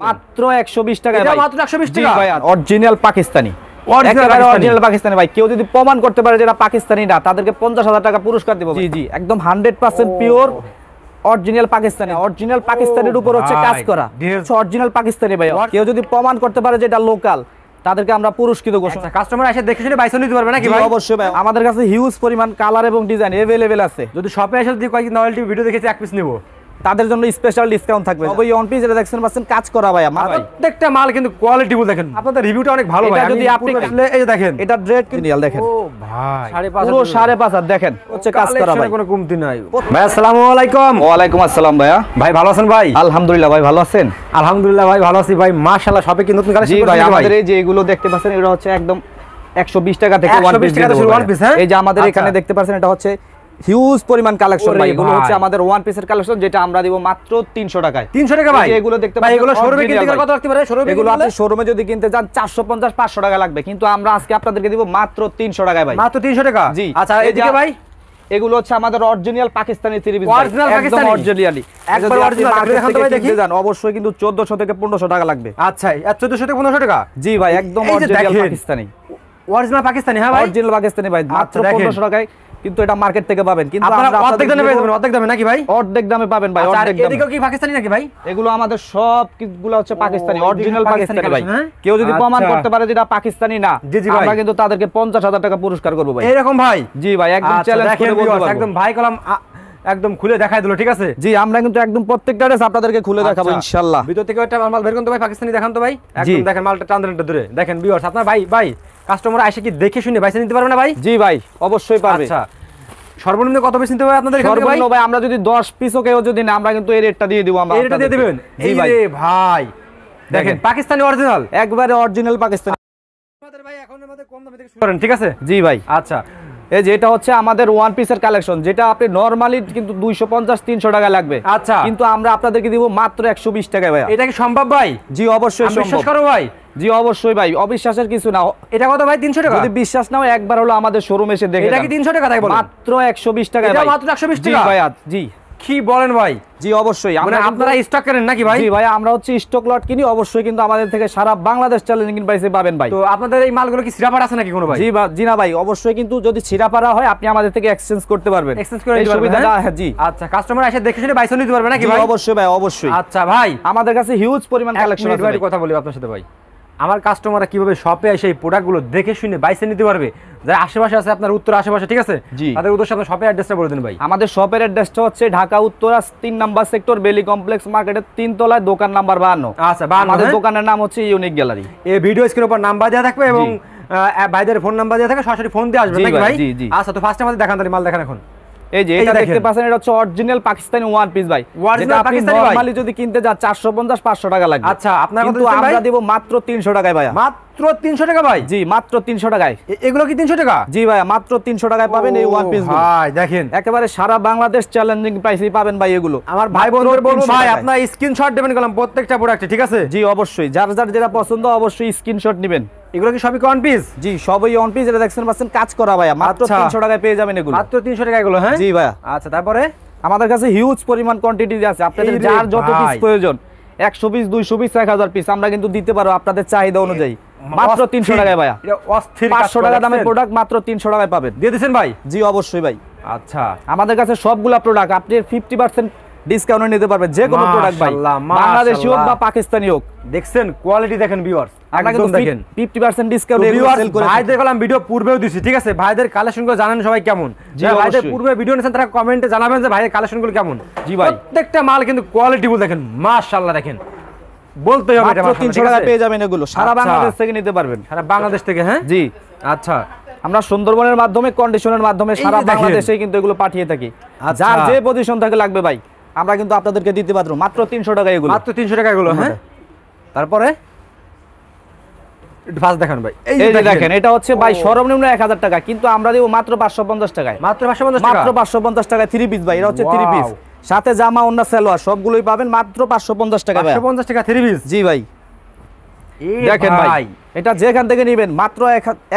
মাত্র 120 টাকায় এটা ভাই। মাত্র 120 জি টাকা ভাই, original Pakistani. Original original Pakistani ভাই। কেউ যদি প্রমাণ করতে পারে যে এটা পাকিস্তানি না, তাদেরকে 50,000 টাকা পুরস্কার দেব। জি জি, একদম 100% পিওর অরিজিনাল পাকিস্তানি। অরিজিনাল পাকিস্তানির উপর হচ্ছে কাজ করা। অরিজিনাল পাকিস্তানি ভাই। কেউ যদি প্রমাণ করতে পারে যে এটা লোকাল, তাদেরকে আমরা পুরস্কৃত ঘোষণা। কাস্টমার এসে দেখে শুনে বাইসন নিতে পারবে নাকি ভাই? অবশ্যই ভাই, আমাদের কাছে হিউজ পরিমাণ কালার এবং ডিজাইন अवेलेबल আছে। যদি শপে এসে যদি কয়েকদিন নয়েলটি ভিডিও দেখেছি এক পিস নেব, তাদের জন্য স্পেশাল ডিসকাউন্ট থাকবে। সবই অন পিস, এটা দেখছেন পাচ্ছেন কাজ করা ভাই। আমার প্রত্যেকটা মাল কিন্তু কোয়ালিটি ফুল। দেখেন আপনাদের রিভিউটা অনেক ভালো ভাই। যদি আপনি এই যে দেখেন, এটা ড্রেড কিনিয়াল দেখেন। ও ভাই, 5.5 পুরো 5.5 দেখেন হচ্ছে কাজ করা ভাই। কোনো কমতি নাই ভাই। আসসালামু আলাইকুম। ওয়া আলাইকুম আসসালাম ভাইয়া। ভাই ভালো আছেন ভাই? আলহামদুলিল্লাহ ভাই, ভালো আছেন? আলহামদুলিল্লাহ ভাই ভালো আছি ভাই। মাশাআল্লাহ, শপে কি নতুন কালেকশন জি করেছেন ভাই? ভাই? আমাদের এই যে এগুলো দেখতে পাচ্ছেন, এটা হচ্ছে একদম 120 টাকা থেকে 120 টাকা থেকে ওয়ান পিস। হ্যাঁ, এই যে আমাদের এখানে দেখতে পাচ্ছেন, এটা হচ্ছে হিউজ পরিমাণ কালেকশন ভাই। এগুলো হচ্ছে আমাদের ওয়ান পিসের কালেকশন, যেটা আমরা দিব মাত্র 300 টাকায়। 300 টাকা ভাই? এগুলো দেখতে ভাই এগুলো শোরুমে কিনতে গেলে কত রাখতে পারে? এগুলো আপনি শোরুমে যদি কিনতে যান 450-500 টাকা লাগবে, কিন্তু আমরা আজকে আপনাদেরকে দিব মাত্র 300 টাকায় ভাই। মাত্র 300 টাকা? জি। আচ্ছা, এদিকে ভাই এগুলো হচ্ছে আমাদের original Pakistani three piece. Original Pakistani, originally একবার অরিজিনাল দেখান তো ভাই দেখি। জান অবশ্যই কিন্তু 1400 থেকে 1500 টাকা লাগবে। আচ্ছা, 1400 থেকে 1500 টাকা? জি ভাই, একদম অরিজিনাল পাকিস্তানি। অরিজিনাল পাকিস্তানি? হ্যাঁ ভাই, অরিজিনাল পাকিস্তানি ভাই, মাত্র 1500 টাকায়। কিন্তু এটা মার্কেট থেকে পাবেন, কিন্তু আপনারা আমরা অর্ধেক দামে পেয়ে যাবেন। অর্ধেক দামে নাকি ভাই? অর্ধেক দামে পাবেন ভাই, অর্ধেক দামে। এদিকেও কি পাকিস্তানি নাকি ভাই? এগুলো আমাদের সব কিছুগুলো হচ্ছে পাকিস্তানি, অরিজিনাল পাকিস্তানি ভাই। হ্যাঁ? কেউ যদি প্রমাণ আচ্ছা। করতে পারে যে এটা পাকিস্তানি না, জি জি ভাই, আমরা কিন্তু তাদেরকে 50,000 টাকা পুরস্কার করব ভাই। এরকম ভাই? জি ভাই, একদম চ্যালেঞ্জ করে বলতে পারবো। একদম ভাই কলম একদম খুলে দেখাই দিল, ঠিক আছে? জি, আমরা কিন্তু একদম প্রত্যেকটা ড্রেস আপনাদেরকে খুলে দেখাবো ইনশাআল্লাহ। ভিতর থেকে একটা মাল বের করুন তো ভাই, পাকিস্তানি দেখান তো ভাই। একদম দেখেন মালটা টানটা দূরে দেখেন ভিউয়ার্স। আপনার ভাই কাস্টমার এসে কি দেখে শুনে বাইসে নিতে পারবে না ভাই? জি ভাই, অবশ্যই পারবে। আচ্ছা, সর্বনিম্ন কত পিস নিতে হবে আপনাদের এখানে ভাই? সর্বনিম্ন ভাই আমরা যদি 10 পিসও কেউ যদি না, আমরা কিন্তু এই রেটটা দিয়ে দিব। আমরা এই রেটটা দিয়ে দিবেন? জি ভাই। এই ভাই দেখেন পাকিস্তানি অরিজিনাল, একবারে অরিজিনাল পাকিস্তানি। আমাদের ভাই এখন আমাদের কম দামে থেকে শুরু করেন, ঠিক আছে? জি ভাই। আচ্ছা, এই যে এটা হচ্ছে আমাদের ওয়ান পিসের কালেকশন, যেটা আপনি নরমালি কিন্তু 250-300 টাকা লাগবে। আচ্ছা, কিন্তু আমরা আপনাদেরকে দিব মাত্র 120 টাকায় ভাই। এটা কি সম্ভব ভাই? জি অবশ্যই সম্ভব। বিশ্বাস করো ভাই? জি অবশ্যই ভাই, অবিশ্বাসের কিছু না। এটা কত ভাই? 300 টাকা? যদি বিশ্বাস নাও একবার হলো আমাদের শোরুমে এসে দেখে। এটা কি 300 টাকা তাই বলেন? মাত্র 120 টাকায় এটা ভাই। মাত্র 120 জি টাকা? ভাই, জি। কি বলেন ভাই? জি অবশ্যই। মানে আপনারা স্টক করেন নাকি ভাই? জি ভাই, আমরা হচ্ছে স্টক লট কিনি। অবশ্যই কিন্তু আমাদের থেকে সারা বাংলাদেশ চ্যালেঞ্জিং প্রাইসে পাবেন ভাই। তো আপনাদের এই মালগুলো কি সিরাপার আছে নাকি কোনো ভাই? জি না ভাই, অবশ্যই কিন্তু যদি ছিড়াপাড়া হয় আপনি আমাদের থেকে এক্সচেঞ্জ করতে পারবেন। এক্সচেঞ্জ করে দিতে পারবেন? হ্যাঁ জি। আচ্ছা, কাস্টমার এসে দেখে শুনে বাইসন নিতে পারবে নাকি ভাই? অবশ্যই ভাই, অবশ্যই। আচ্ছা ভাই, আমাদের কাছে হিউজ পরিমাণ কালেকশন আছে ভাই। কথা বলি আপনার সাথে ভাই। আমার কাস্টমাররা কিভাবে শপে এসে এই প্রোডাক্টগুলো দেখে শুনে বাইসে নিতে পারবে? যারা আশেপাশে আছে, আপনার উত্তর আশেপাশে, ঠিক আছে? জি। তাদের উদ্দেশ্যে আপনার শপের অ্যাড্রেসটা বলে দিন ভাই। আমাদের শপের অ্যাড্রেসটা হচ্ছে ঢাকা উত্তরা 3 নাম্বার সেক্টর, বেলি কমপ্লেক্স মার্কেটের 3 তলায়, দোকান নাম্বার 52। আচ্ছা, 52। আমাদের দোকানের নাম হচ্ছে ইউনিক গ্যালারি। এই ভিডিও স্ক্রিনের উপর নাম্বার দেওয়া থাকবে এবং ভাইদের ফোন নাম্বার দেওয়া থাকবে, সরাসরি ফোন দিয়ে আসবেন নাকি ভাই? জি জি। আচ্ছা, তো ফার্স্টে আমাদের দেখান, তাহলে মাল দেখান এখন। এই যে এটা দেখতে পাচ্ছেন, এটা হচ্ছে অরিজিনাল পাকিস্তানি ওয়ান পিস ভাই। অরিজিনাল পাকিস্তানি ভাই? নরমালি যদি কিনতে যা 450-500 টাকা লাগবে। আচ্ছা, আপনারা কত কিন্তু দিচ্ছেন ভাই? আমরা দেব মাত্র 300 টাকায় ভাই। মাত্র 300 টাকা ভাই? জি, মাত্র 300 টাকায়। এগুলো কি 300 টাকা? জি ভাই, মাত্র 300 টাকায় পাবেন এই ওয়ান পিস গুলো। ভাই দেখেন, একেবারে সারা বাংলাদেশ চ্যালেঞ্জিং প্রাইসেই পাবেন ভাই এগুলো। আমার ভাই বোনদের বলবো ভাই, আপনারা স্ক্রিনশট দেবেন কলম প্রত্যেকটা প্রোডাক্টে, ঠিক আছে? জি অবশ্যই, যার যার যেটা পছন্দ অবশ্যই স্ক্রিনশট নেবেন। এগুলো কি সবই ওয়ান পিস? জি, সবই ওয়ান পিস। এটা দেখছেন পাচ্ছেন কাজ করা ভাই, মাত্র 300 টাকায় পেয়ে যাবেন এগুলো। মাত্র 300 টাকা এগুলো? হ্যাঁ জি ভাই। আচ্ছা, তারপরে আমাদের কাছে হিউজ পরিমাণ কোয়ান্টিটি আছে। আপনাদের যার যত পিস প্রয়োজন, 100 পিস, 200 পিস, 1000 পিস, আমরা কিন্তু দিতে পারবো আপনাদের চাহিদা অনুযায়ী। মাত্র 300 টাকায় ভাই। এটা অস্থির 500 টাকা দামের প্রোডাক্ট মাত্র 300 টাকায় পাবেন। দিয়ে দিবেন ভাই? জি অবশ্যই ভাই। আচ্ছা, আমাদের কাছে সবগুলা প্রোডাক্ট আপনি 50% ডিসকাউন্টে নিতে পারবেন, যে কোনো প্রোডাক্ট ভাই, বাংলাদেশি হোক বা পাকিস্তানি হোক। দেখছেন কোয়ালিটি, দেখেন ভিউয়ার্স, একদম দেখেন 50% ডিসকাউন্টে সেল করে। ভাইদের কলাম ভিডিও পূর্বেও দিছি, ঠিক আছে? ভাইদের কালেকশনগুলো জানেন সবাই কেমন? ভাইদের পূর্বে ভিডিও নিয়েছেন, তারা কমেন্টে জানাবেন যে ভাইয়ের কালেকশনগুলো কেমন। জি ভাই, প্রত্যেকটা মাল কিন্তু কোয়ালিটি ফুল। দেখেন মাশাআল্লাহ, দেখেন বলতে হবে এটা মাত্র 300 টাকা পেয়ে যাবেন এগুলো, সারা বাংলাদেশ থেকে নিতে পারবেন। সারা বাংলাদেশ থেকে? হ্যাঁ জি। আচ্ছা, আমরা সুন্দরবনের মাধ্যমে, কন্ডিশনের মাধ্যমে সারা বাংলাদেশে কিন্তু এগুলো পাঠিয়ে থাকি। যার যে পজিশন থেকে লাগবে ভাই, আমরা কিন্তু আপনাদেরকে দিতে পারবো মাত্র 300 টাকা এগুলো। মাত্র 300 টাকা এগুলো? হ্যাঁ, তারপরে একটু ফাস্ট দেখান ভাই। এই যে দেখেন, এটা হচ্ছে ভাই সর্বনিম্ন 1000 টাকা, কিন্তু আমরা দেব মাত্র 550 টাকায়। মাত্র 550 টাকা? মাত্র 550 টাকায় 3 পিস ভাই। এটা হচ্ছে 3 পিস, সাথে জামা, ওন্না, সালোয়ার সবগুলোই পাবেন মাত্র 550 টাকা ভাই। 550 টাকা 3 পিস? জি ভাই। দেখেন ভাই এটা যেখান থেকে নেবেন মাত্র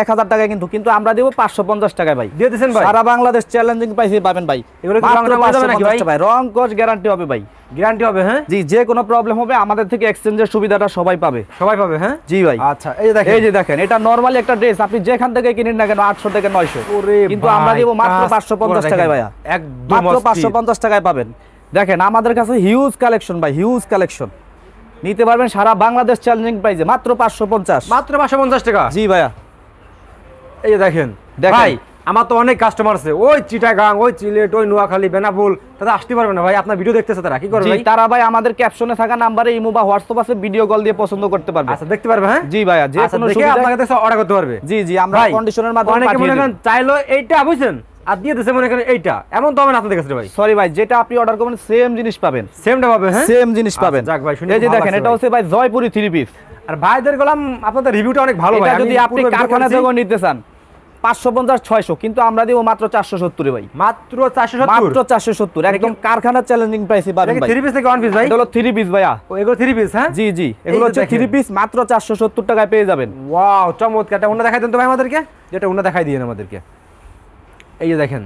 1000 টাকায় কিন্তু আমরা দেব 550 টাকায় ভাই। দিয়ে দিবেন ভাই, সারা বাংলাদেশ চ্যালেঞ্জিং প্রাইসে পাবেন ভাই। এগুলো কি মাত্র রং যাবে নাকি ভাই? 550 ভাই, রং কস গ্যারান্টি হবে ভাই। গ্যারান্টি হবে? হ্যাঁ জি, যে কোনো প্রবলেম হবে আমাদের থেকে এক্সচেঞ্জের সুবিধাটা সবাই পাবে। সবাই পাবে? হ্যাঁ জি ভাই। আচ্ছা এই যে দেখেন এটা নরমালি একটা ড্রেস আপনি যেখান থেকে কিনেন না কেন 800 থেকে 900, কিন্তু আমরা দেব মাত্র 550 টাকায় ভাইয়া। একদম মাত্র অস্থির। 550 টাকায় পাবেন। দেখেন আমাদের কাছে হিউজ কালেকশন ভাই, হিউজ কালেকশন নিতে পারবেন সারা বাংলাদেশ চ্যালেঞ্জিং প্রাইসে মাত্র 550। মাত্র 550 টাকা। জি ভাইয়া। এই যে দেখেন ভাই, আমার তো অনেক কাস্টমার আছে ওই চিটাগাং, ওই সিলেট, ওই নোয়াখালী, বেনাপোল, তারা আসতে পারবে না ভাই, আপনার ভিডিও দেখতেছে, তারা কি করবে জি, ভাই? তারা ভাই আমাদের ক্যাপশনে থাকা নম্বরে ইমো বা হোয়াটসঅ্যাপ আছে, ভিডিও কল দিয়ে পছন্দ করতে পারবে। আচ্ছা দেখতে পারবে? হ্যাঁ জি ভাইয়া, যে আচ্ছা, কোনো দেখে সুবিধা আপনার কাছে অর্ডার করতে পারবে। জি জি, আমরা কন্ডিশনের মাধ্যমে অনেকে পাঠিয়ে মনে দেব। করেন চাইলো এইটা বুঝছেন আর দিয়ে দিছে মনে করেন এইটা, এমন তো হবে না আপনাদের কাছে ভাই। সরি ভাই, যেটা আপনি অর্ডার করবেন সেম জিনিস পাবেন। সেমটা পাবে? হ্যাঁ সেম জিনিস পাবেন। যাক ভাই, শুনে এই যে ভালো দেখেন লাগছে এটা ভাই। হচ্ছে ভাই জয়পুরি 3 পিস। আর ভাইদের গলাম আপনাদের রিভিউটা অনেক ভালো ভাই। এটা যদি আপনি পূর্বে কারখানা ভিডিও থেকে নিতে চান 550 600, কিন্তু আমরা দিব মাত্র 470 ভাই। মাত্র 470? মাত্র 470, একদম কারখানা চ্যালেঞ্জিং প্রাইসে পাবেন ভাই। 3 পিস থেকে 1 পিস ভাই? এটা হলো 3 পিস ভাইয়া। ও এগুলো 3 পিস? হ্যাঁ জি জি, এগুলো হচ্ছে 3 পিস, মাত্র 470 টাকায় পেয়ে যাবেন। ওয়াও চমৎকার। এটা ওনা দেখাই দেন তো ভাই আমাদেরকে, যেটা ওনা দেখাই দিয়েন আমাদেরকে। এই যে দেখেন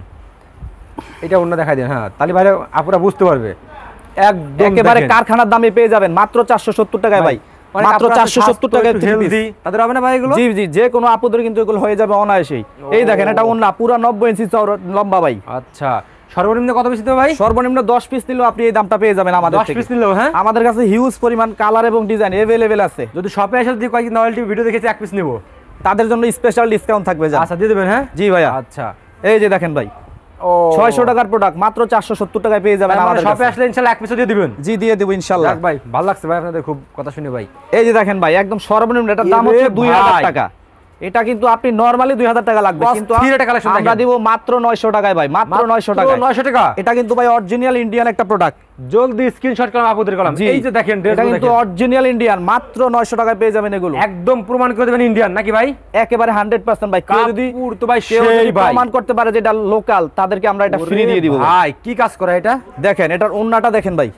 এটা ওনা দেখাই দেন। হ্যাঁ তাহলে ভাই আপুরা বুঝতে পারবে। একদম একেবারে কারখানার দামে পেয়ে যাবেন মাত্র 470 টাকায় ভাই। মাত্র 470 টাকায় 3 পিস। তাদের হবে না ভাই এগুলো? জি জি, যে কোনো আপুদের কিন্তু এগুলো হয়ে যাবে অনায়াসেই। এই দেখেন এটা ওন্না পুরো 90 ইঞ্চি লম্বা ভাই। আচ্ছা সর্বনিম্ন কত পিস দিতে ভাই? সর্বনিম্ন 10 পিস নিলেও আপনি এই দামটা পেয়ে যাবেন আমাদের 10 থেকে। পিস নিলেও? হ্যাঁ আমাদের কাছে হিউজ পরিমাণ কালার এবং ডিজাইন अवेलेबल আছে। যদি শপে এসে যদি কয়েকদিন নয়েলটি ভিডিও দেখেছি 1 পিস নিব, তাদের জন্য স্পেশাল ডিসকাউন্ট থাকবে। আচ্ছা দিয়ে দেবেন? হ্যাঁ জি ভাইয়া। আচ্ছা এই যে দেখেন ভাই, ও 600 টাকার প্রোডাক্ট মাত্র 470 টাকায় পেয়ে যাবেন আমাদের শপে কাছে। আসলে ইনশাআল্লাহ 1 পিসও দিয়ে দিবেন? জি দিয়ে দেব ইনশাআল্লাহ। যাক ভাই ভালো লাগছে ভাই আপনাদের খুব কথা শুনে ভাই। এই যে দেখেন ভাই, একদম সর্বনিম্ন এটার দাম হচ্ছে 2000 টাকা। এটা কিন্তু আপনি নরমালি 2000 টাকা লাগবে, কিন্তু আমরা দিব মাত্র 900 টাকায় ভাই। মাত্র 900 টাকা। 900 টাকা। এটা কিন্তু ভাই অরিজিনাল ইন্ডিয়ান একটা প্রোডাক্ট। জলদি স্ক্রিনশট করলাম আপুদের কলাম। এই যে দেখেন এটা কিন্তু অরিজিনাল ইন্ডিয়ান, মাত্র 900 টাকায় পেয়ে যাবেন এগুলো। একদম প্রমাণ করে দেবেন ইন্ডিয়ান নাকি ভাই? একেবারে 100% ভাই। কেউ যদি তো ভাই কেউ সেই যদি ভাই প্রমাণ করতে পারে যে এটা লোকাল, তাদেরকে আমরা এটা ফ্রি দিয়ে দিব ভাই। কি কাজ করে এটা? দেখেন এটার ওন্নাটা দেখেন ভাই,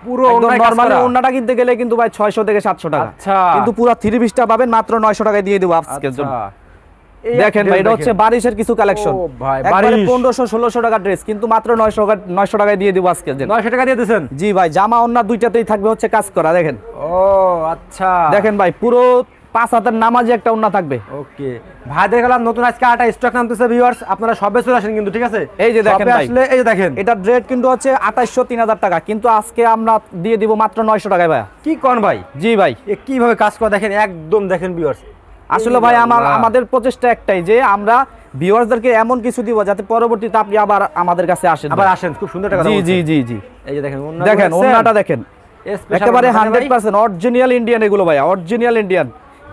পুরো একদম নরমালি ওন্নাটা কিনতে গেলে কিন্তু ভাই 600 থেকে 700 টাকা। আচ্ছা কিন্তু পুরো 3 পিসটা পাবেন মাত্র 900 টাকায় দিয়ে দেব আজকের জন্য। দেখেন ভাই, এটা হচ্ছে বারিশের কিছু কালেকশন। ও ভাই একবারে বারিশ 1500-1600 টাকা ড্রেস, কিন্তু মাত্র 900 টাকায় দিয়ে দেব আজকের জন্য। 900 টাকা দিয়ে দিবেন? জি ভাই, জামা ওন্না দুইটাতেই থাকবে হচ্ছে কাজ করা। দেখেন ও আচ্ছা দেখেন ভাই, পুরো 5 হাতের নামাজি একটা ওন্না থাকবে। ওকে ভাই, দেখলাম নতুন আজকে আটা স্টক নামতেছে ভিউয়ার্স, আপনারা সবে চলে আসেন কিন্তু, ঠিক আছে? এই যে দেখেন ভাই, আসলে এই যে দেখেন এটা রেট কিন্তু হচ্ছে 2800-3000 টাকা, কিন্তু আজকে আমরা দিয়ে দিব মাত্র 900 টাকায় ভাই। কি কোন ভাই? জি ভাই, এ কিভাবে কাজ করে দেখেন, একদম দেখেন ভিউয়ার্স। আসলে ভাই আমাদের প্রচেষ্টা একটাই যে আমরা ভিউয়ারদেরকে এমন কিছু দিব যাতে পরবর্তীতে আপনি আবার আমাদের কাছে আসেন। আবার আসেন, খুব সুন্দর টাকা। জি জি জি জি, এই যে দেখেন দেখেন ওন্নাটা দেখেন, একেবারে 100% অরিজিনাল ইন্ডিয়ান এগুলো ভাই, অরিজিনাল ইন্ডিয়ান।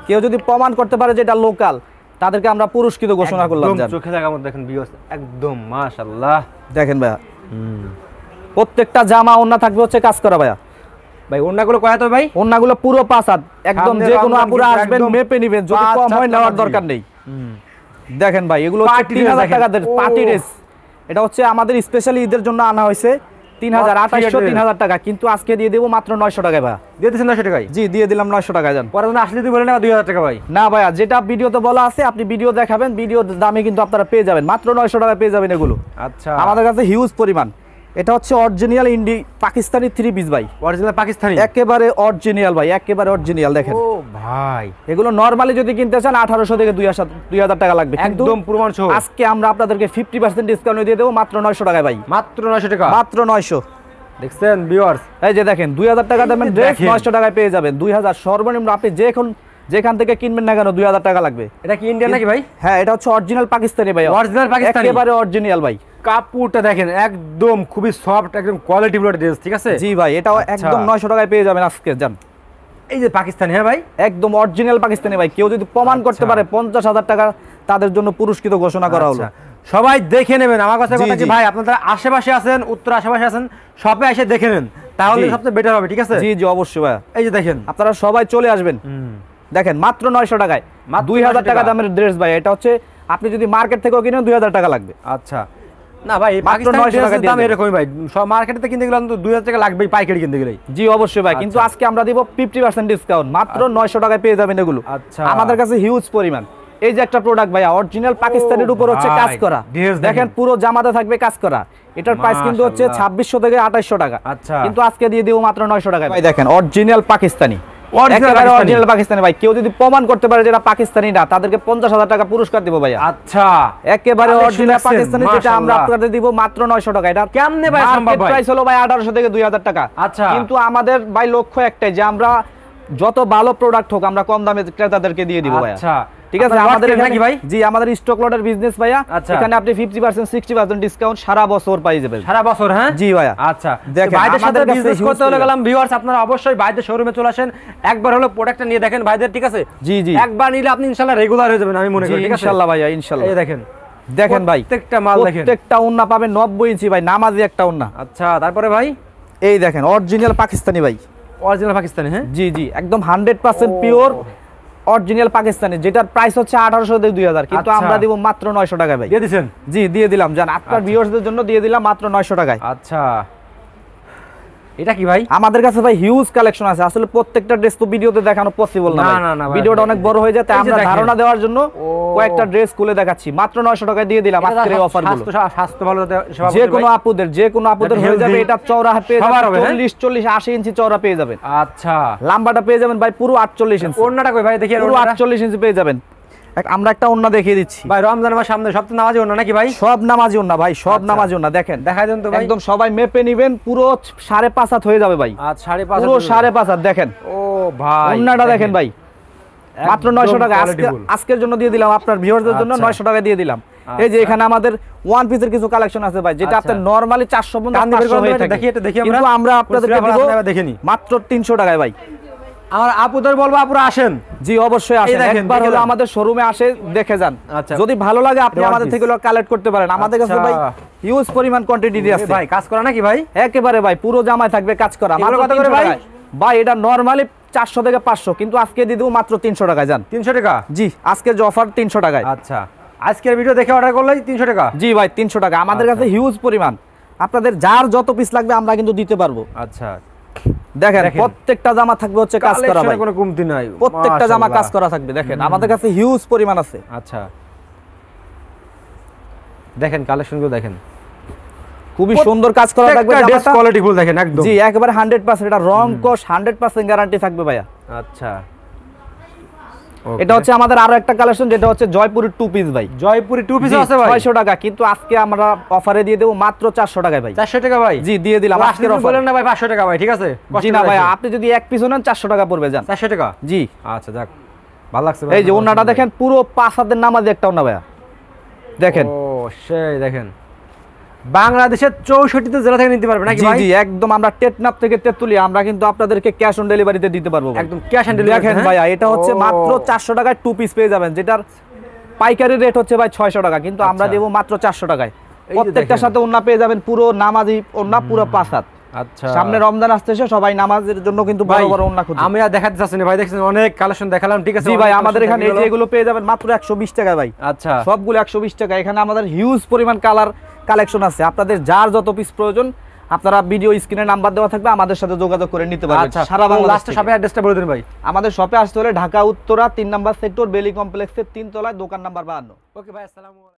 কেউ যদি প্রমাণ করতে পারে যে এটা লোকাল, তাদেরকে আমরা পুরস্কৃত ঘোষণা করলাম। চোখে লাগার মতো দেখেন ভিউয়ার্স, একদম মাশাআল্লাহ। দেখেন ভাইয়া, প্রত্যেকটা জামা ওন্না থাকবে হচ্ছে কাজ করা ভাইয়া। ভাই ওন্নাগুলো কয় হাত ভাই? ওন্নাগুলো পুরো 5 হাত, একদম যে কোনো আপুরা আসবেন মেপে নেবেন, যদি কম হয় নেওয়ার দরকার নেই। দেখেন ভাই, এগুলো হচ্ছে 3000 টাকা পার্টি ড্রেস। এটা হচ্ছে আমাদের স্পেশালি ঈদের জন্য আনা হয়েছে 2800-3000 টাকা, কিন্তু আজকে দিয়ে দেব মাত্র 900 টাকায় ভাই। দিয়ে দিয়েছেন 900 টাকায়? জি দিয়ে দিলাম 900 টাকায়। জান পরে আসলে যদি বলেন 2000 টাকা ভাই? না ভাইয়া, যেটা ভিডিওতে বলা আছে আপনি ভিডিও দেখাবেন, ভিডিও দামে কিন্তু আপনারা পেয়ে যাবেন, মাত্র 900 টাকায় পেয়ে যাবেন এগুলো। আচ্ছা আমাদের কাছে হিউজ পরিমাণ। এটা হচ্ছে অরিজিনাল পাকিস্তানি 3 পিস ভাই, অরিজিনাল পাকিস্তানি, একেবারে অরিজিনাল ভাই, একেবারে অরিজিনাল। দেখেন ও ভাই, এগুলো নরমালি যদি কিনতে চান 1800 থেকে 2000 টাকা লাগবে, একদম প্রমাণ সহ। আজকে আমরা আপনাদেরকে 50% ডিসকাউন্ট দিয়ে দেব মাত্র 900 টাকায় ভাই। মাত্র 900 টাকা, মাত্র 900। দেখছেন ভিউয়ার্স, এই যে দেখেন 2000 টাকা দামের ড্রেস 900 টাকায় পেয়ে যাবেন। 2000 সর্বনিম্ন, আপনি যেখান থেকে কিনবেন না কেন 2000 টাকা লাগবে। এটা কি ইন্ডিয়ান নাকি ভাই? হ্যাঁ, এটা হচ্ছে অরিজিনাল পাকিস্তানি ভাই, অরিজিনাল পাকিস্তানি, একেবারে অরিজিনাল ভাই। কাপড়টা দেখেন একদম খুবই সফট, একদম কোয়ালিটি ফুল ড্রেস, ঠিক আছে? জি ভাই, এটাও একদম 900 টাকায় পেয়ে যাবেন আজকে। জান এই যে পাকিস্তানি, হ্যাঁ ভাই, একদম অরিজিনাল পাকিস্তানি ভাই। কেউ যদি প্রমাণ করতে পারে 50,000 টাকা তাদের জন্য পুরস্কৃত ঘোষণা করা হলো। সবাই দেখে নেবেন। আমার কাছে কথা কি ভাই, আপনারা আশেপাশে আছেন, উত্তর আশেপাশে আছেন, শপে এসে দেখে নেন, তাহলে সবচেয়ে বেটার হবে, ঠিক আছে? জি জি অবশ্যই ভাই। এই যে দেখেন আপনারা সবাই চলে আসবেন। দেখেন মাত্র 900 টাকায় 2000 টাকা দামের ড্রেস ভাই। এটা হচ্ছে আপনি যদি মার্কেট থেকেও কিনেন 2000 টাকা লাগবে। আচ্ছা না ভাই মাত্র পাকিস্তানি 900 টাকা ড্রেসের দিয়ে দাম দেব। এরকমই ভাই, সব মার্কেটে কিনতে গেলে অন্তত 2000 টাকা লাগবেই পাইকারি কিনতে গেলেই। জি অবশ্যই ভাই, কিন্তু আজকে আমরা দিব 50% ডিসকাউন্ট, মাত্র 900 টাকায় পেয়ে যাবেন এগুলো। আচ্ছা। আমাদের কাছে হিউজ পরিমাণ। এই যে একটা প্রোডাক্ট ভাইয়া, অরিজিনাল পাকিস্তানের উপর হচ্ছে ভাই, কাজ করা, ড্রেস দেখেন দেখেন। পুরো জামাতে থাকবে কাজ করা। এটার প্রাইস কিন্তু হচ্ছে মাশাআল্লাহ। 2600 থেকে 2800 টাকা, আচ্ছা। কিন্তু আজকে দিয়ে দিব মাত্র 900 টাকায়। ভাই দেখেন অরিজিনাল পাকিস্তানি, Original একেবারে পাকিস্তানি। অরিজিনাল পাকিস্তানি ভাই। কেউ যদি প্রমাণ করতে পারে যে এটা পাকিস্তানি না, তাদেরকে 50,000 টাকা পুরস্কার দিব ভাইয়া। আচ্ছা একেবারে তাহলে অরিজিনাল শুনেছেন, পাকিস্তানি, যেটা আমরা মাশাআল্লাহ। আপনাদের দিব মাত্র 900 টাকা। এটা কেমনে ভাই সম্ভব ভাই? প্রাইস হলো ভাই 1800 থেকে 2000 টাকা। আচ্ছা। কিন্তু আমাদের ভাই লক্ষ্য একটাই যে আমরা যত ভালো প্রোডাক্ট হোক আমরা কম দামে ক্রেতাদেরকে দিয়ে দিব ভাইয়া। আচ্ছা ঠিক আছে, আপনার আমাদের lot কেনেন এখানে নাকি ভাই? জি আমাদের স্টক লটের বিজনেস ভাইয়া। আচ্ছা। এখানে আপনি 50% 60% ডিসকাউন্ট সারা বছর পাই যাবেন। সারা বছর? হ্যাঁ জি ভাইয়া। আচ্ছা দেখেন, ভাইদের সাথে আমাদের কাছে বিজনেস huge করতে হলে পরিমাণ। গেলাম ভিউয়ার্স, আপনারা অবশ্যই ভাইদের শোরুমে চলে আসেন, একবার হলো প্রোডাক্টটা নিয়ে দেখেন ভাইদের, ঠিক আছে? জি জি একবার নিলে আপনি ইনশাআল্লাহ রেগুলার হয়ে যাবেন আমি মনে জি করি, ঠিক আছে? ইনশাআল্লাহ ভাইয়া, ইনশাআল্লাহ। এই দেখেন দেখেন ভাই প্রত্যেকটা মাল দেখেন। প্রত্যেকটা ওন্না পাবেন 90 ইঞ্চি ভাই, নামাজি একটা ওন্না। আচ্ছা তারপরে ভাই এই দেখেন অরিজিনাল পাকিস্তানি ভাই। অরিজিনাল পাকিস্তানি? হ্যাঁ জি জি একদম 100% পিওর অরিজিনাল পাকিস্তানি, যেটার প্রাইস হচ্ছে 1800 থেকে 2000, কিন্তু আচ্ছা। আমরা দিব মাত্র 900 টাকায় ভাই। দিয়ে দিছেন? জি দিয়ে দিলাম, জান আপনার ভিউয়ার্সদের জন্য দিয়ে দিলাম মাত্র 900 টাকায়। আচ্ছা এটা কি ভাই? আমাদের কাছে ভাই হিউজ কালেকশন আছে, আসলে প্রত্যেকটা ড্রেস তো ভিডিওতে দেখানো পসিবল না না, ভাই। না, না ভাই, ভিডিওটা অনেক বড় হয়ে যায়, তাই এই যে আমরা দেখেন। ধারণা দেওয়ার জন্য ও। কয়েকটা ড্রেস খুলে দেখাচ্ছি। মাত্র 900 টাকায় দিয়ে দিলাম আজকের এই অফারগুলো। স্বাস্থ্য ভালো যাতে সেবা যে করতে কোনো ভাই। আপুদের যাতে হয়ে যাবে। healthy। এটা চওড়া পেয়ে সবার যাবেন হবে, হ্যাঁ? 40 40 80 ইঞ্চি চওড়া পেয়ে যাবেন। আচ্ছা লাম্বাটা পেয়ে যাবেন ভাই পুরো 48 ইঞ্চি। ওড়নাটা কই ভাই দেখি? পুরো 48 ইঞ্চি পেয়ে যাবেন। আমরা একটা ওন্না দেখিয়ে দিচ্ছি ভাই রমজান মাস সামনে, সব তো নামাজি ওড়না নাকি ভাই? সব নামাজি ওন্না ভাই, সব আচ্ছা। নামাজি ওন্না। দেখেন দেখাই দেন তো ভাই। একদম সবাই মেপে নিবেন, পুরো 5.5 হাত হয়ে যাবে ভাই। আজ 5.5 পুরো 5.5 হাত। দেখেন ও ভাই ওন্নাটা দেখেন ভাই, মাত্র 900 টাকা। আজকের জন্য দিয়ে দিলাম, আপনার ভিউয়ারদের জন্য আচ্ছা। 900 টাকা দিয়ে দিলাম। এই যে এখানে আমাদের ওয়ান পিসের কিছু কালেকশন আছে ভাই, যেটা আচ্ছা। আপনার নরমালি 450 কান দিয়ে বের 500 করে হয়ে দেন, থাকে। দেখি, এটা দেখি আমরা। কিন্তু আমরা আপনাদেরকে খুচরা দিব ভাড়া আপনারা দেখে নিন। মাত্র 300 টাকায় ভাই। আমার আপুদের বলবো আপুরা আসেন। জি অবশ্যই আসেন, দেখেন, একবার দেখে হলো যান। আমাদের শোরুমে আসে দেখে যান। আচ্ছা। যদি ভালো লাগে আপনি One আমাদের piece। থেকে কালেক্ট করতে পারেন। আমাদের কাছে আচ্ছা। ভাই হিউজ পরিমাণ কোয়ান্টিটি আছে ভাই কাজ করা নাকি ভাই? একেবারে ভাই, পুরো জামায় থাকবে কাজ করা। এগুলো মাত্র কত করে 300 ভাই? টাকায়। ভাই এটা নরমালি 400 থেকে 500, কিন্তু আজকে দিয়ে দেবো মাত্র 300 টাকায়। যান 300 টাকা? জি আজকের যে অফার 300 টাকায়। আচ্ছা আজকের ভিডিও দেখে অর্ডার করলেই 300 টাকা? জি ভাই 300 টাকা। আমাদের আচ্ছা। কাছে হিউজ পরিমাণ, আপনাদের যার যত পিস লাগবে আমরা কিন্তু দিতে পারবো। আচ্ছা দেখেন দেখেন। প্রত্যেকটা জামা থাকবে হচ্ছে কাজ করা ভাই, কালেকশনে কোনো কমতি নাই, প্রত্যেকটা জামা মাশাআল্লাহ। কাজ করা থাকবে। দেখেন আমাদের কাছে হিউজ পরিমাণ আছে। আচ্ছা দেখেন কালেকশনগুলো দেখেন, খুবই সুন্দর কাজ করা থাকবে ড্রেস জামাটা। কোয়ালিটি ফুল দেখেন একদম। জি একেবারে 100%, এটা রং কোশ 100% গ্যারান্টি থাকবে ভাইয়া। আচ্ছা এটা হচ্ছে আমাদের আরো একটা কালেকশন, যেটা হচ্ছে জয়পুরের টু পিস ভাই। জয়পুরি টু পিস জি, আছে ভাই? 600 টাকা, কিন্তু আজকে আমরা অফারে দিয়ে দেবো মাত্র 400 টাকায় ভাই। 400 টাকা ভাই? জি দিয়ে দিলাম আজকের অফার। বলেন না ভাই 500 টাকা ভাই, ঠিক আছে? জি না ভাই, আপনি যদি এক পিস নেন 400 টাকা পড়বে। যান 400 টাকা? জি। আচ্ছা যাক ভালো লাগছে ভাই। এই যে ওন্নাটা দেখেন, পুরো 5 হাতের নামাজি একটা ওন্না ভাইয়া। দেখেন ও সেই দেখেন, বাংলাদেশের 64টা জেলা থেকে নিতে পারবে নাকি জি ভাই? জি একদম, আমরা টেকনাফ থেকে তেতুলিয়া আমরা কিন্তু আপনাদেরকে ক্যাশ অন ডেলিভারিতে দিতে পারবো ভাই। একদম ক্যাশ অন ডেলিভারি। দেখেন ভাইয়া, এটা হচ্ছে মাত্র 400 টাকায় টু পিস পেয়ে যাবেন, যেটার পাইকারি রেট হচ্ছে ভাই 600 টাকা, কিন্তু আমরা আচ্ছা। দেবো মাত্র 400 টাকায়। যে প্রত্যেকটার দেখেন। সাথে ওন্না পেয়ে যাবেন পুরো নামাজি ওন্না, পুরো 5 হাত। আচ্ছা সামনে রমজান আসতেছে, সবাই নামাজের জন্য কিন্তু বড় ভাই বড় ওন্না খুঁজে। আমি আর দেখাতে চাচ্ছি না ভাই, দেখছেন অনেক কালেকশন দেখালাম, ঠিক আছে? জি ভাই অনেক আমাদের collection এখানে এই দেখা যে গেলো। এগুলো পেয়ে যাবেন মাত্র 120 টাকা ভাই। আচ্ছা সবগুলো 120 টাকা। এখানে আমাদের হিউজ পরিমাণ কালার কালেকশন আছে, আপনাদের যার যত পিস প্রয়োজন আপনারা ভিডিও স্ক্রিনে নাম্বার দেওয়া থাকবে, আমাদের সাথে যোগাযোগ করে নিতে পারবেন। আচ্ছা সারা বাংলাদেশ লাস্টে থেকে। শপের অ্যাড্রেসটা বলে দিন ভাই। আমাদের শপে আসতে হলে ঢাকা উত্তরা 3 নম্বর সেক্টর বেলি কমপ্লেক্সের 3 তলায়, দোকান নাম্বার 52। ওকে ভাই আসসালামু আলাইকুম।